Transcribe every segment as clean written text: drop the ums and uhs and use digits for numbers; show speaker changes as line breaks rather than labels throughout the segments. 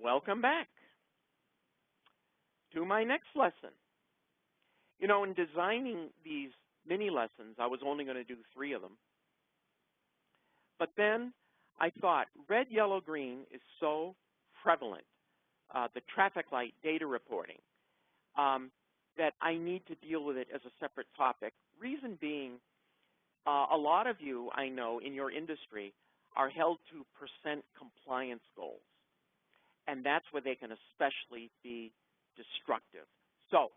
Welcome back to my next lesson. You know, in designing these mini lessons, I was only going to do 3 of them. But then I thought red, yellow, green is so prevalent, the traffic light data reporting, that I need to deal with it as a separate topic. Reason being, a lot of you, I know, in your industry are held to percent compliance goals. And that's where they can especially be destructive. So,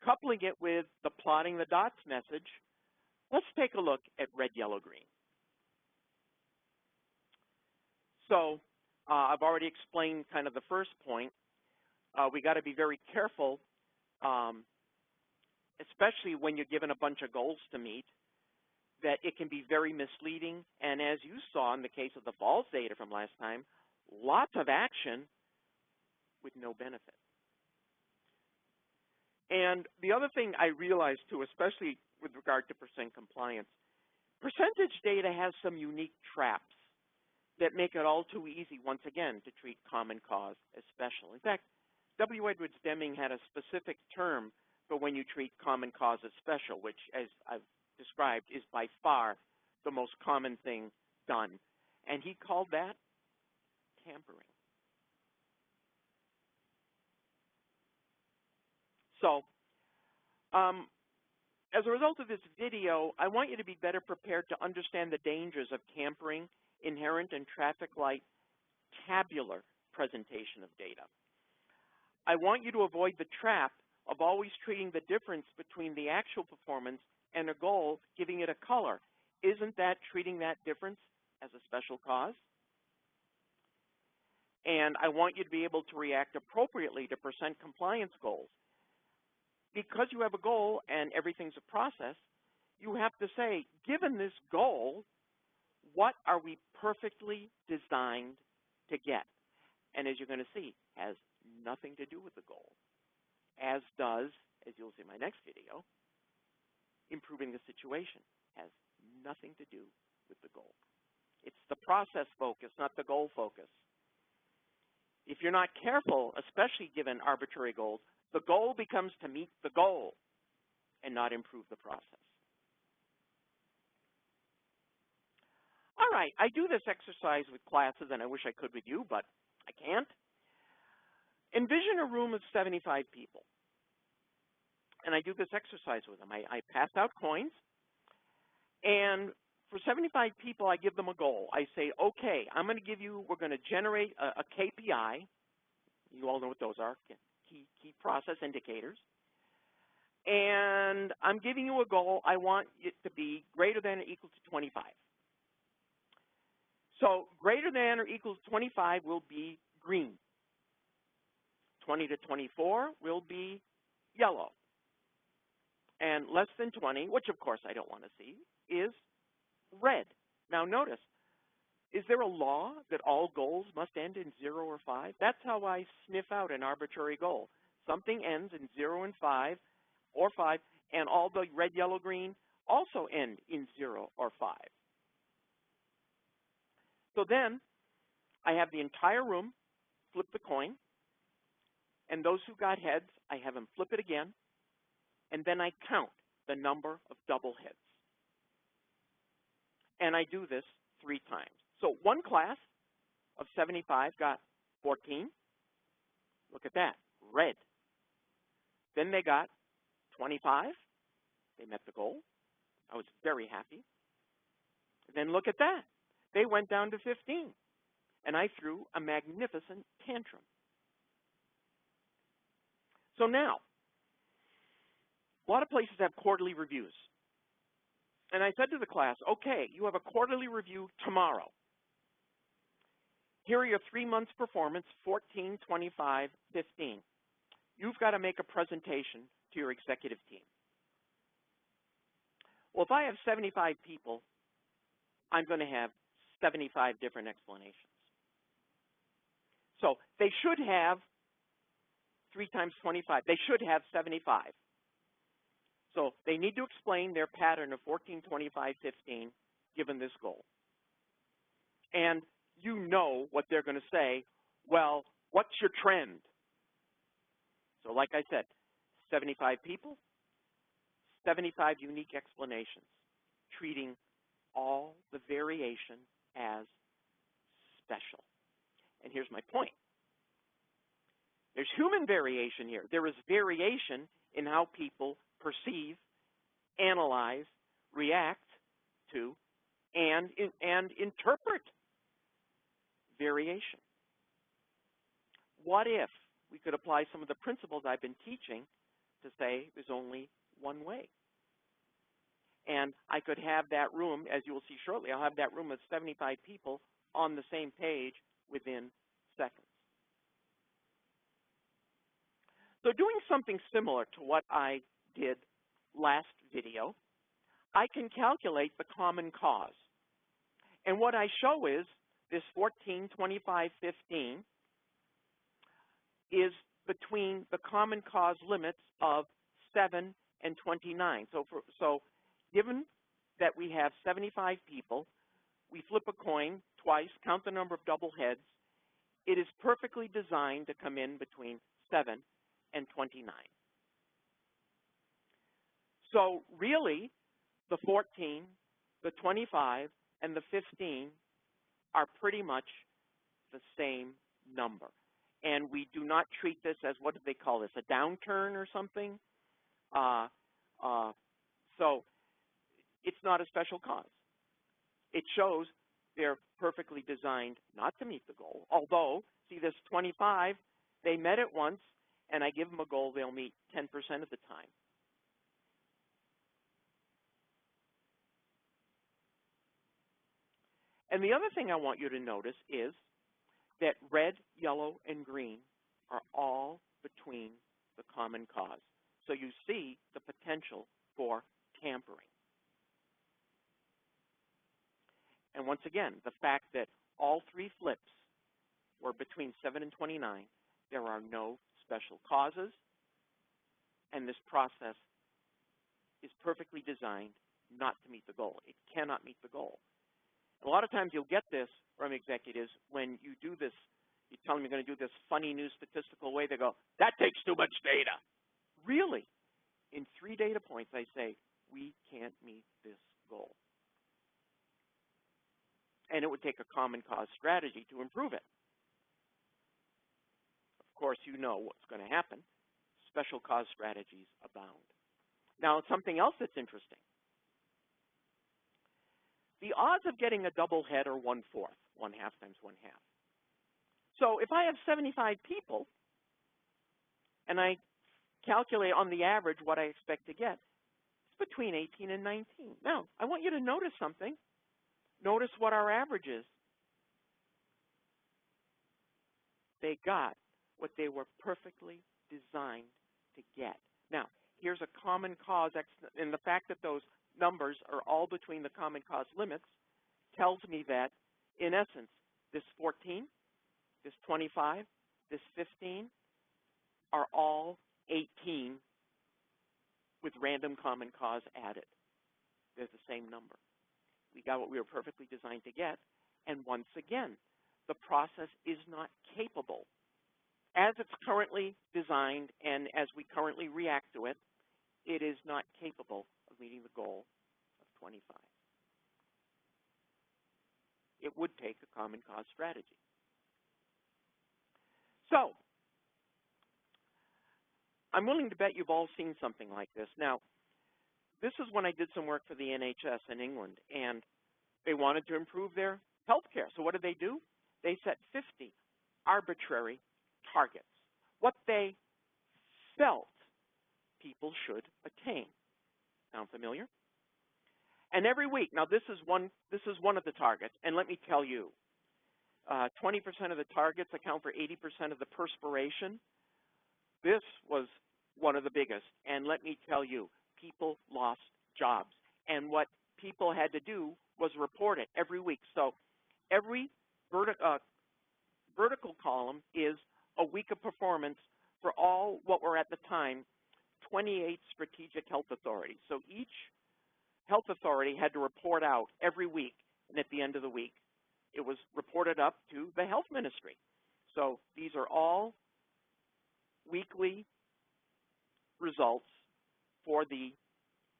coupling it with the plotting the dots message, let's take a look at red, yellow, green. So, I've already explained kind of the first point. We got to be very careful, especially when you're given a bunch of goals to meet, that it can be very misleading. And as you saw in the case of the false data from last time, lots of action with no benefit. And the other thing I realized too, especially with regard to percent compliance, percentage data has some unique traps that make it all too easy, once again, to treat common cause as special. In fact, W. Edwards Deming had a specific term for when you treat common cause as special, which, as I've described, is by far the most common thing done. And he called that tampering. So, as a result of this video, I want you to be better prepared to understand the dangers of tampering inherent in traffic light tabular presentation of data. I want you to avoid the trap of always treating the difference between the actual performance and a goal, giving it a color. Isn't that treating that difference as a special cause? And I want you to be able to react appropriately to percent compliance goals. Because you have a goal and everything's a process, you have to say, given this goal, what are we perfectly designed to get? And as you're going to see, has nothing to do with the goal, as does, as you'll see in my next video, improving the situation has nothing to do with the goal. It's the process focus, not the goal focus. If you're not careful, especially given arbitrary goals, the goal becomes to meet the goal and not improve the process. All right, I do this exercise with classes, and I wish I could with you, but I can't. Envision a room of 75 people. And I do this exercise with them. I pass out coins, and for 75 people, I give them a goal. I say, okay, I'm going to give you, we're going to generate a KPI. You all know what those are, key process indicators. And I'm giving you a goal. I want it to be greater than or equal to 25. So greater than or equal to 25 will be green. 20 to 24 will be yellow. And less than 20, which of course I don't want to see, is red. Now notice, is there a law that all goals must end in 0 or 5? That's how I sniff out an arbitrary goal. Something ends in 0 and 5 or 5, and all the red, yellow, green also end in 0 or 5. So then I have the entire room flip the coin, and those who got heads, I have them flip it again, and then I count the number of double heads. And I do this 3 times. So one class of 75 got 14. Look at that, red. Then they got 25. They met the goal. I was very happy. Then look at that. They went down to 15. And I threw a magnificent tantrum. So now, a lot of places have quarterly reviews. And I said to the class, okay, you have a quarterly review tomorrow. Here are your 3 months performance, 14, 25, 15. You've got to make a presentation to your executive team. Well, if I have 75 people, I'm going to have 75 different explanations. So they should have 3 times 25. They should have 75. So they need to explain their pattern of 14, 25, 15, given this goal. And you know what they're going to say, Well, what's your trend? So like I said, 75 people, 75 unique explanations, treating all the variation as special. And here's my point. There's human variation here. There is variation in how people perceive, analyze, react to, and interpret variation. What if we could apply some of the principles I've been teaching to say there's only one way? And I could have that room, as you will see shortly, I'll have that room of 75 people on the same page within seconds. So doing something similar to what I did last video, I can calculate the common cause. And what I show is this 14, 25, 15 is between the common cause limits of 7 and 29. So given that we have 75 people, we flip a coin twice, count the number of double heads. It is perfectly designed to come in between 7 and 29. So really, the 14, the 25, and the 15 are pretty much the same number. And we do not treat this as, what do they call this, a downturn or something? So it's not a special cause. It shows they're perfectly designed not to meet the goal. Although, see this 25, they met it once, and I give them a goal they'll meet 10% of the time. And the other thing I want you to notice is that red, yellow, and green are all between the common cause. So you see the potential for tampering. And once again, the fact that all three flips were between 7 and 29, there are no special causes, and this process is perfectly designed not to meet the goal. It cannot meet the goal. A lot of times you'll get this from executives when you do this, you tell them you're going to do this funny new statistical way, they go, that takes too much data. Really? In 3 data points, I say, we can't meet this goal. And it would take a common cause strategy to improve it. Of course, you know what's going to happen. Special cause strategies abound. Now, something else that's interesting. The odds of getting a double head are 1/4, 1/2 times 1/2. So if I have 75 people, and I calculate on the average what I expect to get, it's between 18 and 19. Now, I want you to notice something. Notice what our average is. They got what they were perfectly designed to get. Now, here's a common cause, and the fact that those numbers are all between the common cause limits tells me that, in essence, this 14, this 25, this 15 are all 18 with random common cause added. They're the same number. We got what we were perfectly designed to get, and once again, the process is not capable. As it's currently designed and as we currently react to it, it is not capable of meeting the goal of 25. It would take a common cause strategy. So, I'm willing to bet you've all seen something like this. Now, this is when I did some work for the NHS in England, and they wanted to improve their health care. So what did they do? They set 50 arbitrary targets, what they felt people should attain. Sound familiar? And every week, now this is one of the targets, and let me tell you, 20% of the targets account for 80% of the perspiration. This was one of the biggest, and let me tell you, people lost jobs. And what people had to do was report it every week. So every vertical column is a week of performance for all what were at the time 28 strategic health authorities. So each health authority had to report out every week, and at the end of the week, it was reported up to the health ministry. So these are all weekly results for the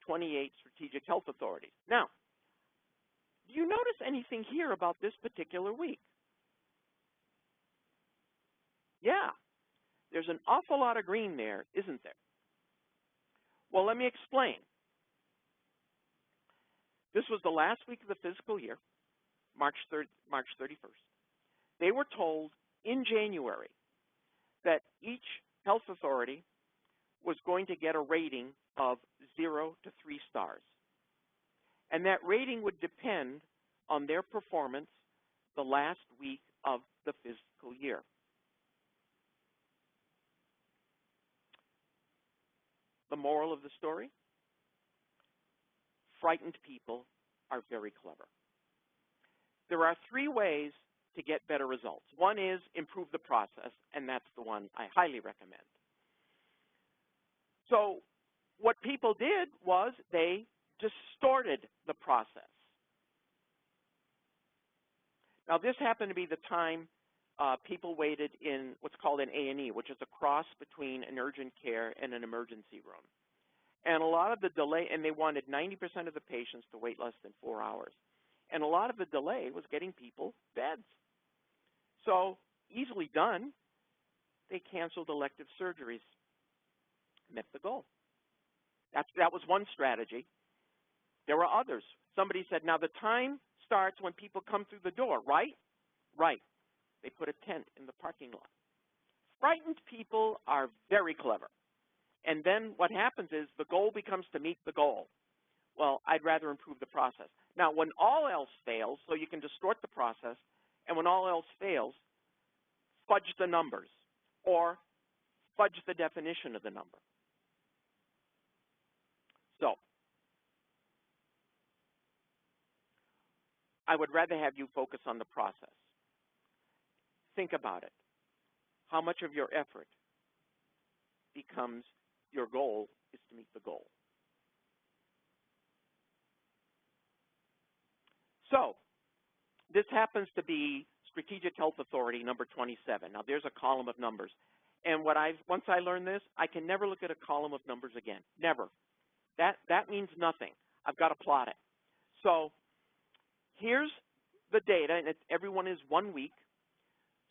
28 strategic health authorities. Now, do you notice anything here about this particular week? Yeah, there's an awful lot of green there, isn't there? Well, let me explain. This was the last week of the fiscal year, March 31st. They were told in January that each health authority was going to get a rating of 0 to 3 stars. And that rating would depend on their performance the last week of the fiscal year. The moral of the story? Frightened people are very clever. There are 3 ways to get better results. One is improve the process, and that's the one I highly recommend. So what people did was they distorted the process. Now, this happened to be the time people waited in what's called an A&E, which is a cross between an urgent care and an emergency room. And a lot of the delay, and they wanted 90% of the patients to wait less than 4 hours. And a lot of the delay was getting people beds. So easily done, they canceled elective surgeries. Met the goal. That was one strategy. There were others. Somebody said, now the time starts when people come through the door, right? Right. They put a tent in the parking lot. Frightened people are very clever. And then what happens is the goal becomes to meet the goal. Well, I'd rather improve the process. Now, when all else fails, so you can distort the process, and when all else fails, fudge the numbers or fudge the definition of the number. So I would rather have you focus on the process. Think about it. How much of your effort becomes your goal is to meet the goal? So this happens to be Strategic Health Authority number 27. Now there's a column of numbers. And once I learned this, I can never look at a column of numbers again. Never. That means nothing. I've got to plot it. So here's the data, and everyone is 1 week.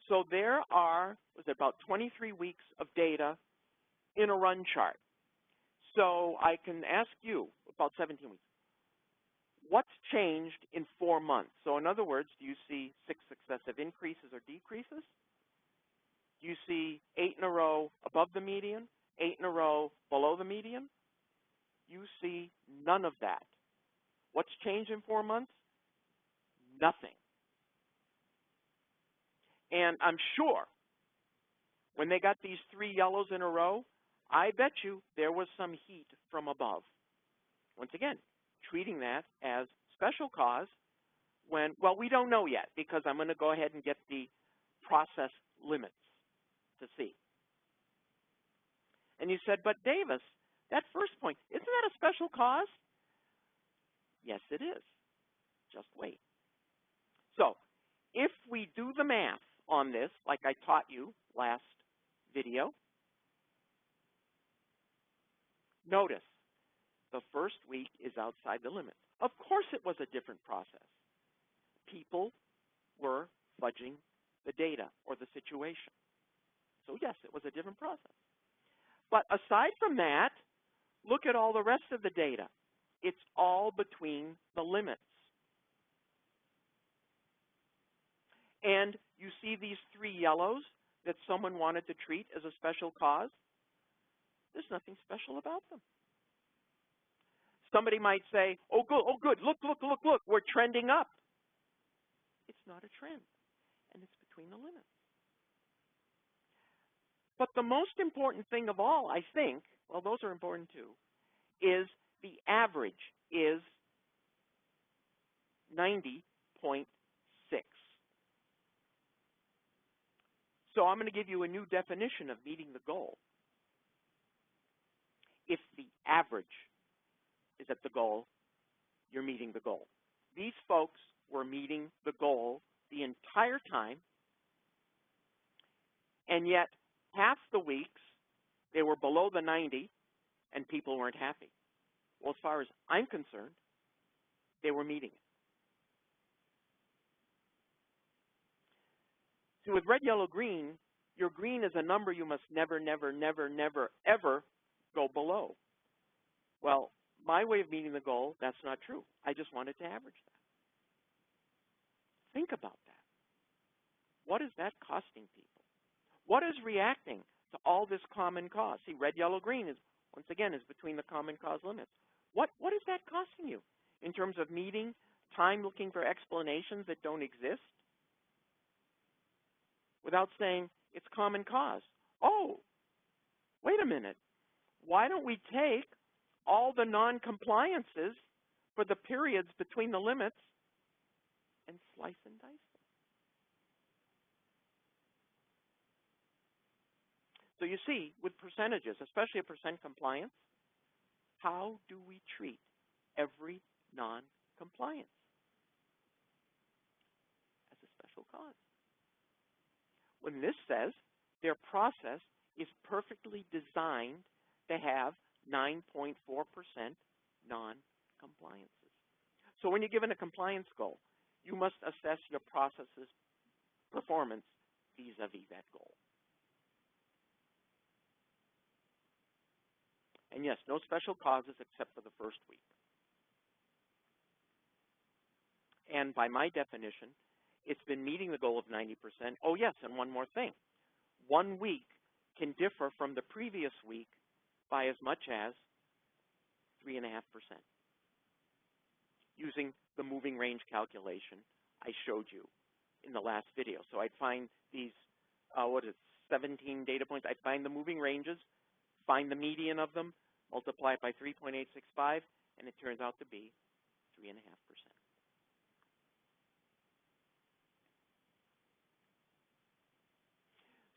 So there are, about 23 weeks of data in a run chart. So I can ask you, about 17 weeks, what's changed in 4 months? So in other words, do you see 6 successive increases or decreases? Do you see 8 in a row above the median, 8 in a row below the median? You see none of that. What's changed in 4 months? Nothing. And I'm sure when they got these 3 yellows in a row, I bet you there was some heat from above. Once again, treating that as special cause when, well, we don't know yet because I'm going to go ahead and get the process limits to see. And you said, but Davis, that first point, isn't that a special cause? Yes, it is. Just wait. So if we do the math on this, like I taught you last video, notice the first week is outside the limit. Of course it was a different process. People were fudging the data or the situation. So yes, it was a different process. But aside from that, look at all the rest of the data. It's all between the limits. And you see these 3 yellows that someone wanted to treat as a special cause? There's nothing special about them. Somebody might say, oh, good, look, we're trending up. It's not a trend, and it's between the limits. But the most important thing of all, I think, well, those are important too, is the average is 90.6. So I'm going to give you a new definition of meeting the goal. If the average is at the goal, you're meeting the goal. These folks were meeting the goal the entire time, And yet, half the weeks, they were below the 90, and people weren't happy. Well, as far as I'm concerned, they were meeting it. So with red, yellow, green, your green is a number you must never, never, never, never, ever go below. Well, my way of meeting the goal, that's not true. I just wanted to average that. Think about that. What is that costing people? What is reacting to all this common cause? See, red, yellow, green is, once again, is between the common cause limits. What is that costing you in terms of meeting, time looking for explanations that don't exist? Without saying it's common cause. Oh, wait a minute. Why don't we take all the non-compliances for the periods between the limits and slice and dice them? So you see, with percentages, especially a percent compliance, how do we treat every non-compliance as a special cause? When this says their process is perfectly designed to have 9.4% non-compliances. So when you're given a compliance goal, you must assess your process's performance vis-a-vis that goal. And yes, no special causes except for the first week. And by my definition, it's been meeting the goal of 90%. Oh, yes, and one more thing. 1 week can differ from the previous week by as much as 3.5%, using the moving range calculation I showed you in the last video. So I'd find these, 17 data points. I'd find the moving ranges, find the median of them, multiply it by 3.865, and it turns out to be 3.5%.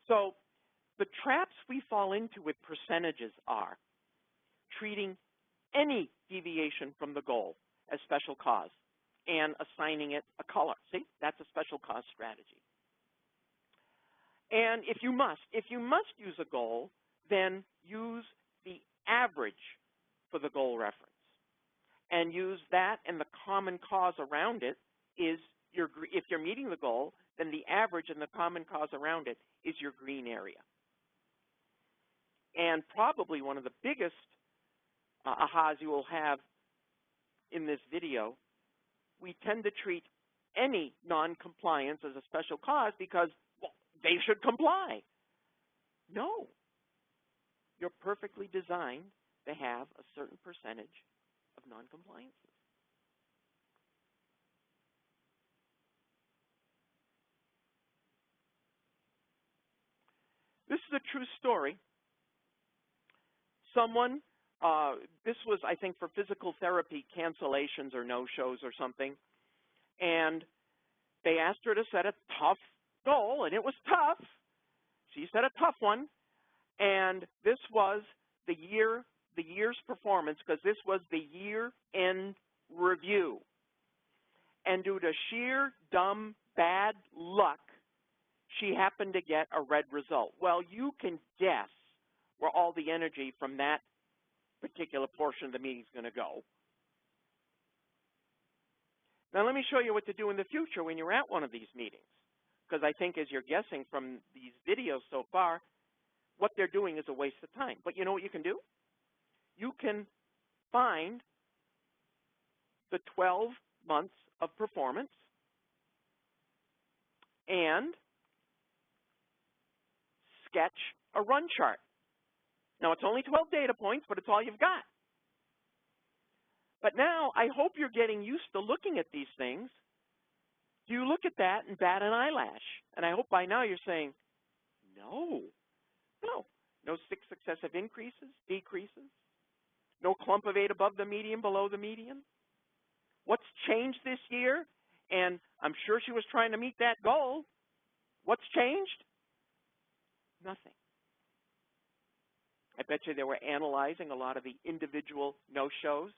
So the traps we fall into with percentages are treating any deviation from the goal as special cause and assigning it a color. See, that's a special cause strategy. And if you must use a goal, then use the average for the goal reference. And use that, and the common cause around it is if you're meeting the goal, then the average and the common cause around it is your green area. And probably one of the biggest ahas you will have in this video, we tend to treat any non-compliance as a special cause because, well, they should comply. No. You're perfectly designed to have a certain percentage of non-compliances. This is a true story. Someone, this was, I think, for physical therapy cancellations or no-shows or something, and they asked her to set a tough goal, and it was tough. She set a tough one, and this was the year's performance, because this was the year-end review. And due to sheer dumb bad luck, she happened to get a red result. Well, you can guess where all the energy from that particular portion of the meeting is going to go. Now, let me show you what to do in the future when you're at one of these meetings, because I think as you're guessing from these videos so far, what they're doing is a waste of time. But you know what you can do? You can find the 12 months of performance and sketch a run chart. Now, it's only 12 data points, but it's all you've got. But now, I hope you're getting used to looking at these things. Do you look at that and bat an eyelash? And I hope by now you're saying, no, no. No 6 successive increases, decreases. No clump of 8 above the median, below the median. What's changed this year? And I'm sure she was trying to meet that goal. What's changed? Nothing. I bet you they were analyzing a lot of the individual no-shows,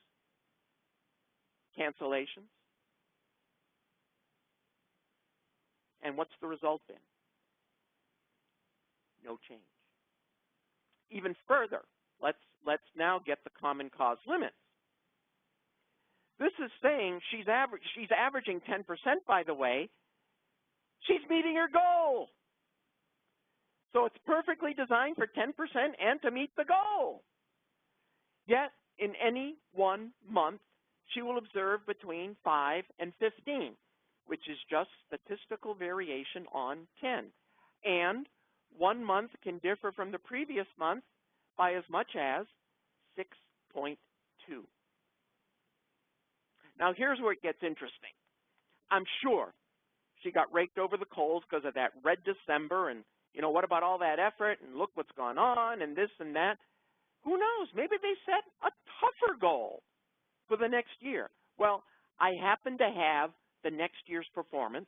cancellations. And what's the result been? no change. Even further, let's now get the common cause limits. This is saying she's averaging 10%, by the way. She's meeting her goal. So it's perfectly designed for 10% and to meet the goal. Yet, in any one month, she will observe between 5 and 15, which is just statistical variation on 10. And 1 month can differ from the previous month by as much as 6.2. Now, here's where it gets interesting. I'm sure she got raked over the coals because of that red December and, what about all that effort and look what's gone on and this and that. Who knows? Maybe they set a tougher goal for the next year. Well, I happen to have the next year's performance,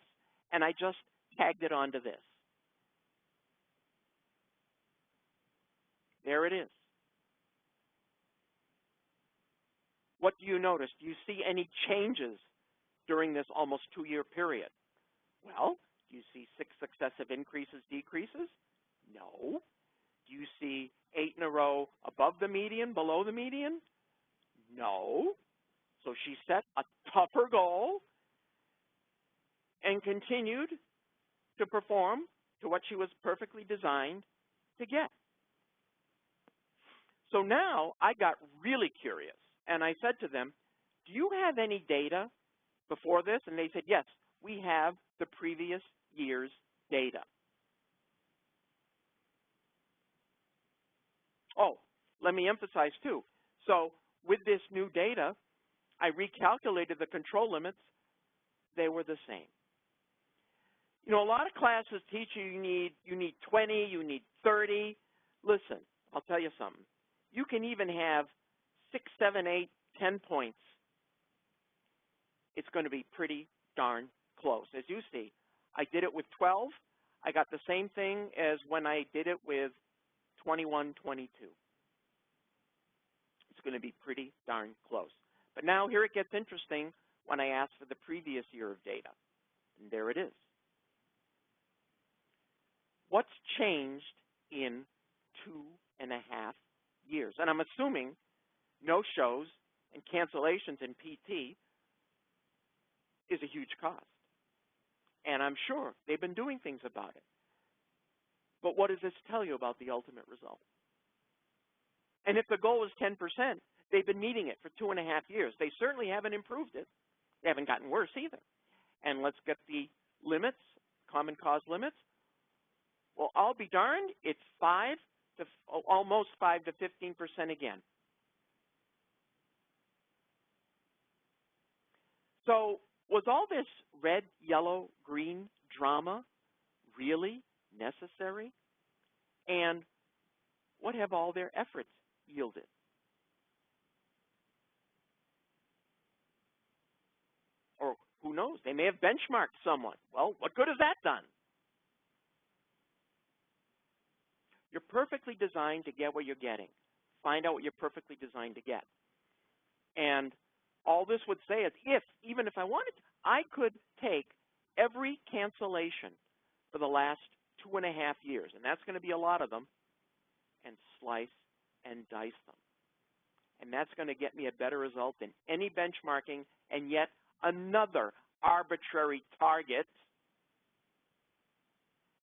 and I just tagged it onto this. There it is. What do you notice? Do you see any changes during this almost 2-year period? Well, do you see 6 successive increases, decreases? No. Do you see 8 in a row above the median, below the median? No. So she set a tougher goal and continued to perform to what she was perfectly designed to get. So now I got really curious, and I said to them, do you have any data before this? And they said, yes, we have the previous year's data. Oh, let me emphasize too. So with this new data, I recalculated the control limits. They were the same. A lot of classes teach you need 20, you need 30. Listen, I'll tell you something. You can even have 6, 7, 8, 10 points. It's going to be pretty darn close. As you see, I did it with 12. I got the same thing as when I did it with 21, 22. It's going to be pretty darn close. But now here it gets interesting when I ask for the previous year of data. And there it is. What's changed in 2.5 years? And I'm assuming no-shows and cancellations in PT is a huge cost. And I'm sure they've been doing things about it. But what does this tell you about the ultimate result? And if the goal is 10%, they've been meeting it for 2.5 years. They certainly haven't improved it. They haven't gotten worse either. And let's get the limits, common cause limits. Well, I'll be darned, it's almost 5 to 15% again. So was all this red, yellow, green drama really necessary? And what have all their efforts yielded? Or who knows, they may have benchmarked someone. Well, what good has that done? You're perfectly designed to get what you're getting. Find out what you're perfectly designed to get. And all this would say is even if I wanted to, I could take every cancellation for the last 2.5 years, and that's going to be a lot of them, and slice and dice them. And that's going to get me a better result than any benchmarking and yet another arbitrary target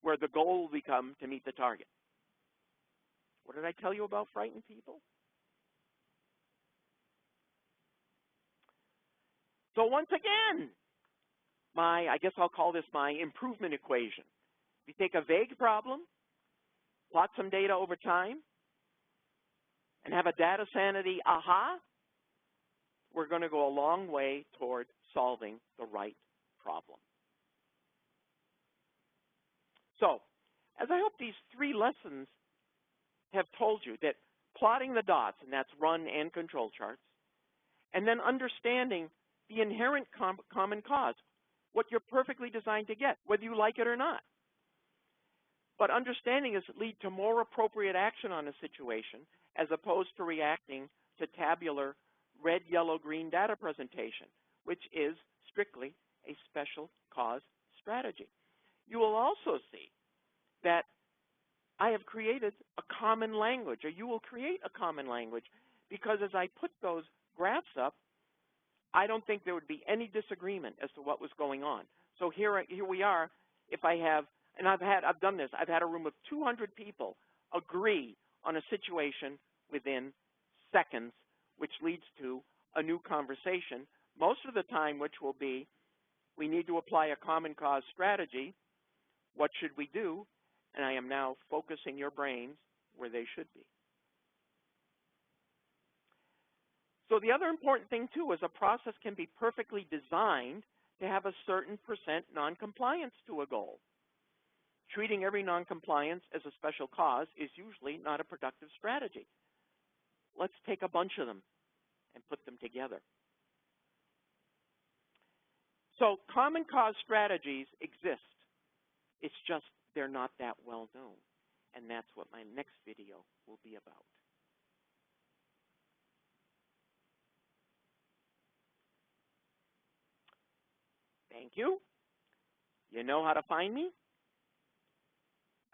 where the goal will become to meet the target. What did I tell you about frightened people? So once again, I guess I'll call this my improvement equation. If you take a vague problem, plot some data over time, and have a data sanity aha, we're going to go a long way toward solving the right problem. So, as I hope these 3 lessons have told you, that plotting the dots, and that's run and control charts, and then understanding the inherent common cause, what you're perfectly designed to get, whether you like it or not. But understanding is lead to more appropriate action on a situation as opposed to reacting to tabular red, yellow, green data presentation, which is strictly a special cause strategy. You will also see that I have created a common language, or you will create a common language, because as I put those graphs up, I don't think there would be any disagreement as to what was going on. So here we are. If I have, and I've done this. I've had a room of 200 people agree on a situation within seconds, which leads to a new conversation. Most of the time, which will be, we need to apply a common cause strategy. What should we do? And I am now focusing your brains where they should be. So the other important thing, too, is a process can be perfectly designed to have a certain percent noncompliance to a goal. Treating every noncompliance as a special cause is usually not a productive strategy. Let's take a bunch of them and put them together. So common cause strategies exist. It's just they're not that well known. And that's what my next video will be about. Thank you. You know how to find me?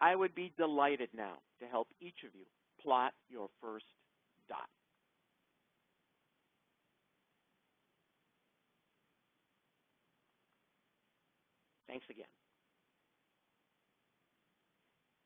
I would be delighted now to help each of you plot your first dot. Thanks again.